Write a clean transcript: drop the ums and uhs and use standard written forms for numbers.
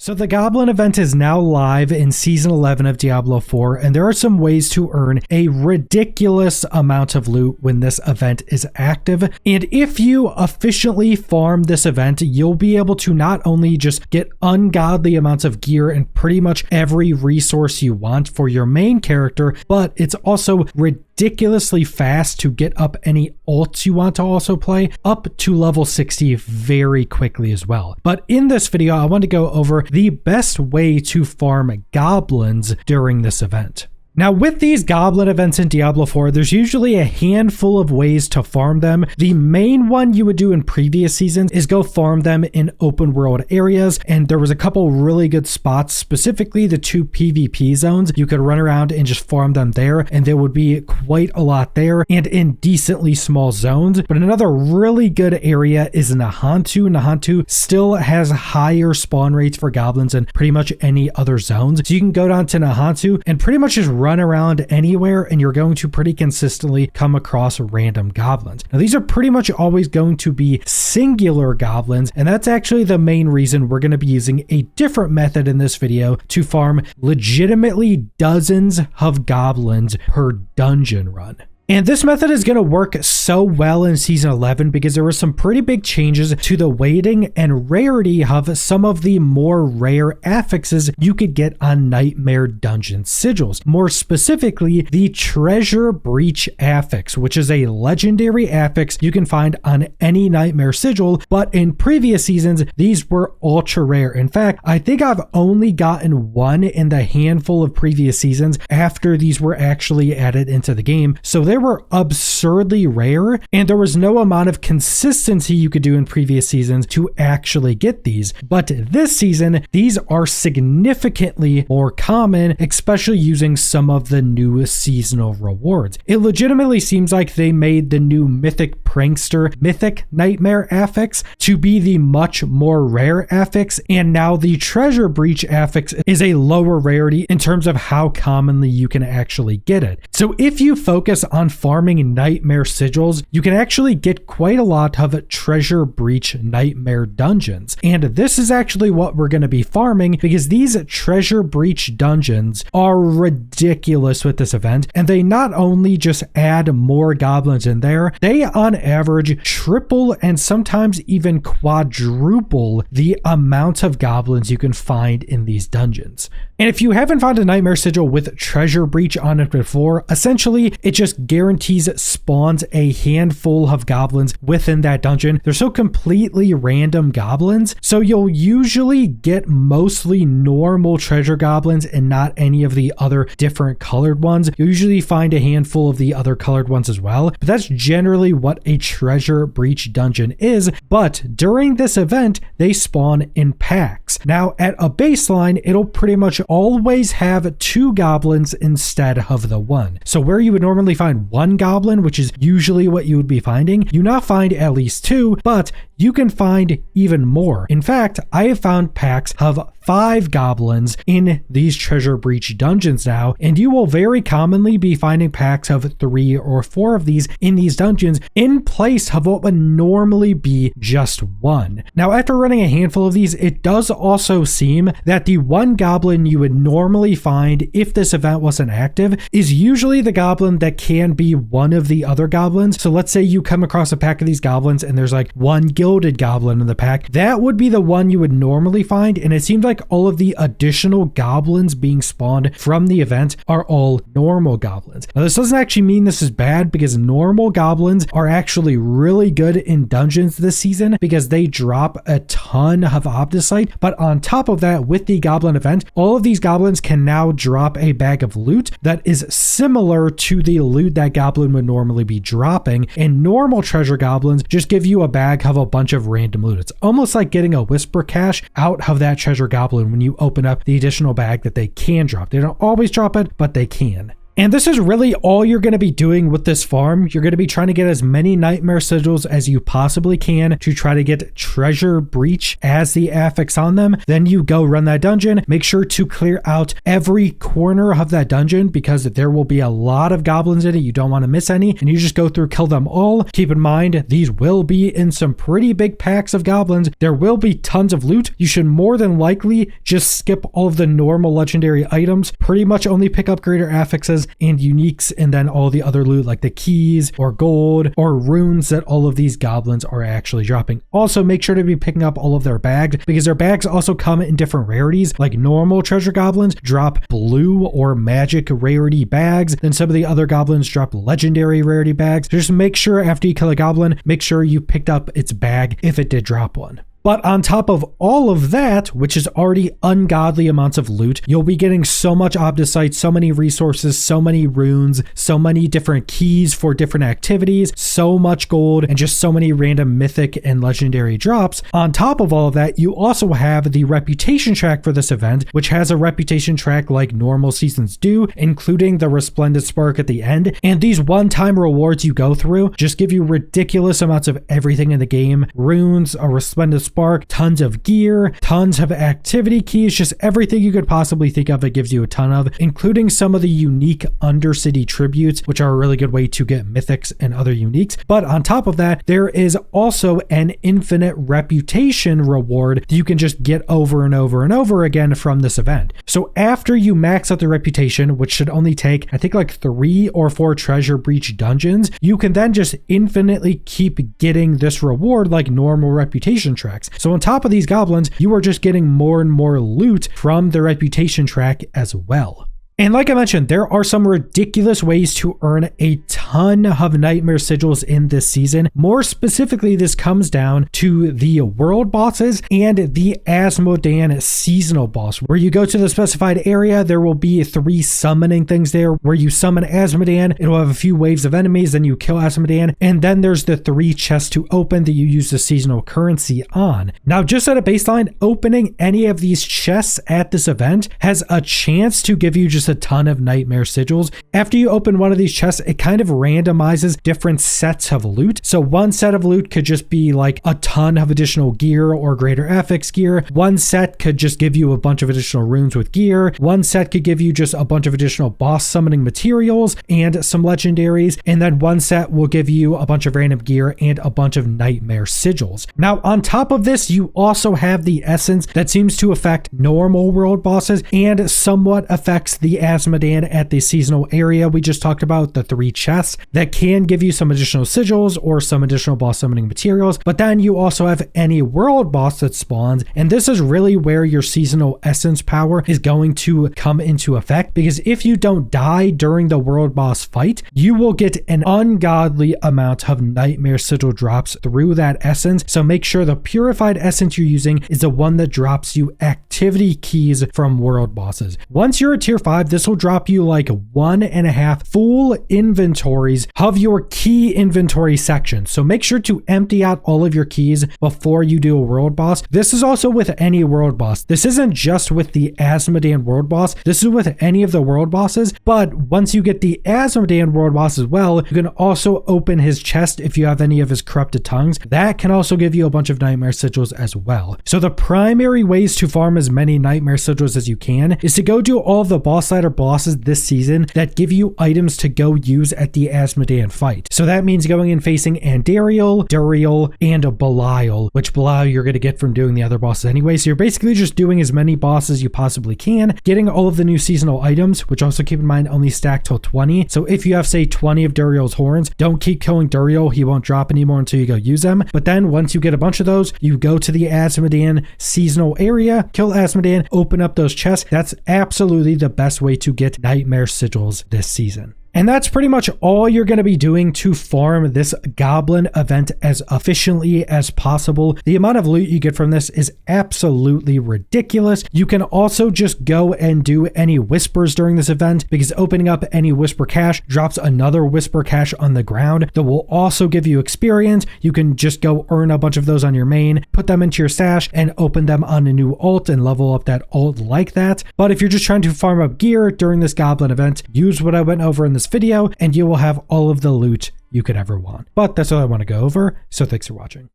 So the Goblin event is now live in Season 11 of Diablo 4, and there are some ways to earn a ridiculous amount of loot when this event is active. And if you efficiently farm this event, you'll be able to not only just get ungodly amounts of gear and pretty much every resource you want for your main character, but it's also ridiculously fast to get up any ults you want to also play up to level 60 very quickly as well. But in this video, I want to go over the best way to farm goblins during this event. Now, with these goblin events in Diablo 4, there's usually a handful of ways to farm them. The main one you would do in previous seasons is go farm them in open world areas, and there was a couple really good spots, specifically the 2 PvP zones. You could run around and just farm them there, and there would be quite a lot there and in decently small zones. But another really good area is Nahantu. Nahantu still has higher spawn rates for goblins than pretty much any other zones. So you can go down to Nahantu and pretty much just run around anywhere, and you're going to pretty consistently come across random goblins. Now, these are pretty much always going to be singular goblins, and that's actually the main reason we're going to be using a different method in this video to farm legitimately dozens of goblins per dungeon run. And this method is going to work so well in Season 11 because there were some pretty big changes to the weighting and rarity of some of the more rare affixes you could get on Nightmare Dungeon sigils. More specifically, the Treasure Breach affix, which is a legendary affix you can find on any Nightmare sigil, but in previous seasons, these were ultra rare. In fact, I think I've only gotten one in the handful of previous seasons after these were actually added into the game. So they were absurdly rare, and there was no amount of consistency you could do in previous seasons to actually get these. But this season, these are significantly more common, especially using some of the new seasonal rewards. It legitimately seems like they made the new Mythic Prankster Mythic Nightmare affix to be the much more rare affix, and now the Treasure Breach affix is a lower rarity in terms of how commonly you can actually get it. So if you focus on farming Nightmare sigils, you can actually get quite a lot of Treasure Breach Nightmare dungeons. And this is actually what we're going to be farming, because these Treasure Breach dungeons are ridiculous with this event, and they not only just add more goblins in there, they on average triple and sometimes even quadruple the amount of goblins you can find in these dungeons. And if you haven't found a Nightmare sigil with Treasure Breach on it before, essentially it just guarantees spawns a handful of goblins within that dungeon. They're so completely random goblins, so you'll usually get mostly normal treasure goblins and not any of the other different colored ones. You'll usually find a handful of the other colored ones as well, but that's generally what a Treasure Breach dungeon is. But during this event, they spawn in packs. Now, at a baseline, it'll pretty much always have 2 goblins instead of the 1. So where you would normally find 1 goblin, which is usually what you would be finding, you now find at least 2, but you can find even more. In fact, I have found packs of 5 goblins in these Treasure Breach dungeons now, and you will very commonly be finding packs of 3 or 4 of these in these dungeons in place of what would normally be just 1. Now, after running a handful of these, it does also seem that the 1 goblin you would normally find if this event wasn't active is usually the goblin that can be one of the other goblins. So let's say you come across a pack of these goblins and there's like 1 gilded goblin in the pack. That would be the one you would normally find, and it seems like all of the additional goblins being spawned from the event are all normal goblins. Now, this doesn't actually mean this is bad, because normal goblins are actually really good in dungeons this season because they drop a ton of Obdicite. But on top of that, with the goblin event, all of these goblins can now drop a bag of loot that is similar to the loot that goblin would normally be dropping, and normal treasure goblins just give you a bag of a bunch of random loot. It's almost like getting a whisper cache out of that treasure goblin when you open up the additional bag that they can drop. They don't always drop it, but they can. And this is really all you're going to be doing with this farm. You're going to be trying to get as many nightmare sigils as you possibly can to try to get treasure breach as the affix on them. Then you go run that dungeon. Make sure to clear out every corner of that dungeon because there will be a lot of goblins in it. You don't want to miss any, and you just go through, kill them all. Keep in mind, these will be in some pretty big packs of goblins. There will be tons of loot. You should more than likely just skip all of the normal legendary items. Pretty much only pick up greater affixes and uniques, and then all the other loot like the keys or gold or runes that all of these goblins are actually dropping. Also, make sure to be picking up all of their bags because their bags also come in different rarities. Like normal treasure goblins drop blue or magic rarity bags, then some of the other goblins drop legendary rarity bags. Just make sure after you kill a goblin, make sure you picked up its bag if it did drop one. But on top of all of that, which is already ungodly amounts of loot, you'll be getting so much obdicite, so many resources, so many runes, so many different keys for different activities, so much gold, and just so many random mythic and legendary drops. On top of all of that, you also have the reputation track for this event, which has a reputation track like normal seasons do, including the resplendent spark at the end. And these one-time rewards you go through just give you ridiculous amounts of everything in the game. Runes, a resplendent spark, tons of gear, tons of activity keys, just everything you could possibly think of it gives you a ton of, including some of the unique Undercity tributes, which are a really good way to get mythics and other uniques. But on top of that, there is also an infinite reputation reward that you can just get over and over and over again from this event. So after you max out the reputation, which should only take, I think, like 3 or 4 treasure breach dungeons, you can then just infinitely keep getting this reward like normal reputation tracks. So on top of these goblins, you are just getting more and more loot from the reputation track as well. And like I mentioned, there are some ridiculous ways to earn a ton of nightmare sigils in this season. More specifically, this comes down to the world bosses and the Asmodan seasonal boss. Where you go to the specified area, there will be 3 summoning things there where you summon Asmodan. It'll have a few waves of enemies, then you kill Asmodan, and then there's the 3 chests to open that you use the seasonal currency on. Now, just at a baseline, opening any of these chests at this event has a chance to give you just a ton of nightmare sigils. After you open one of these chests, it kind of randomizes different sets of loot. So one set of loot could just be like a ton of additional gear or greater affix gear. One set could just give you a bunch of additional runes with gear. One set could give you just a bunch of additional boss summoning materials and some legendaries. And then one set will give you a bunch of random gear and a bunch of nightmare sigils. Now, on top of this, you also have the essence that seems to affect normal world bosses and somewhat affects the Asmodan at the seasonal area we just talked about, the 3 chests that can give you some additional sigils or some additional boss summoning materials. But then you also have any world boss that spawns, and this is really where your seasonal essence power is going to come into effect, because if you don't die during the world boss fight, you will get an ungodly amount of nightmare sigil drops through that essence. So make sure the purified essence you're using is the one that drops you activity keys from world bosses. Once you're at tier 5, this will drop you like 1.5 full inventories of your key inventory section. So make sure to empty out all of your keys before you do a world boss. This is also with any world boss. This isn't just with the Asmodan world boss. This is with any of the world bosses. But once you get the Asmodan world boss as well, you can also open his chest if you have any of his corrupted tongues. That can also give you a bunch of nightmare sigils as well. So the primary ways to farm as many nightmare sigils as you can is to go do all of the boss ladder bosses this season that give you items to go use at the Asmodan fight. So that means going and facing Andariel, Duriel, and Belial, which Belial you're going to get from doing the other bosses anyway. So you're basically just doing as many bosses as you possibly can, getting all of the new seasonal items, which also keep in mind only stack till 20. So if you have, say, 20 of Duriel's horns, don't keep killing Duriel. He won't drop anymore until you go use them. But then once you get a bunch of those, you go to the Asmodan seasonal area, kill Asmodan, open up those chests. That's absolutely the best way to get nightmare sigils this season. And that's pretty much all you're going to be doing to farm this Goblin event as efficiently as possible. The amount of loot you get from this is absolutely ridiculous. You can also just go and do any whispers during this event, because opening up any whisper cache drops another whisper cache on the ground that will also give you experience. You can just go earn a bunch of those on your main, put them into your stash, and open them on a new ult and level up that ult like that. But if you're just trying to farm up gear during this Goblin event, use what I went over in this video and you will have all of the loot you could ever want. But that's all I want to go over, so thanks for watching.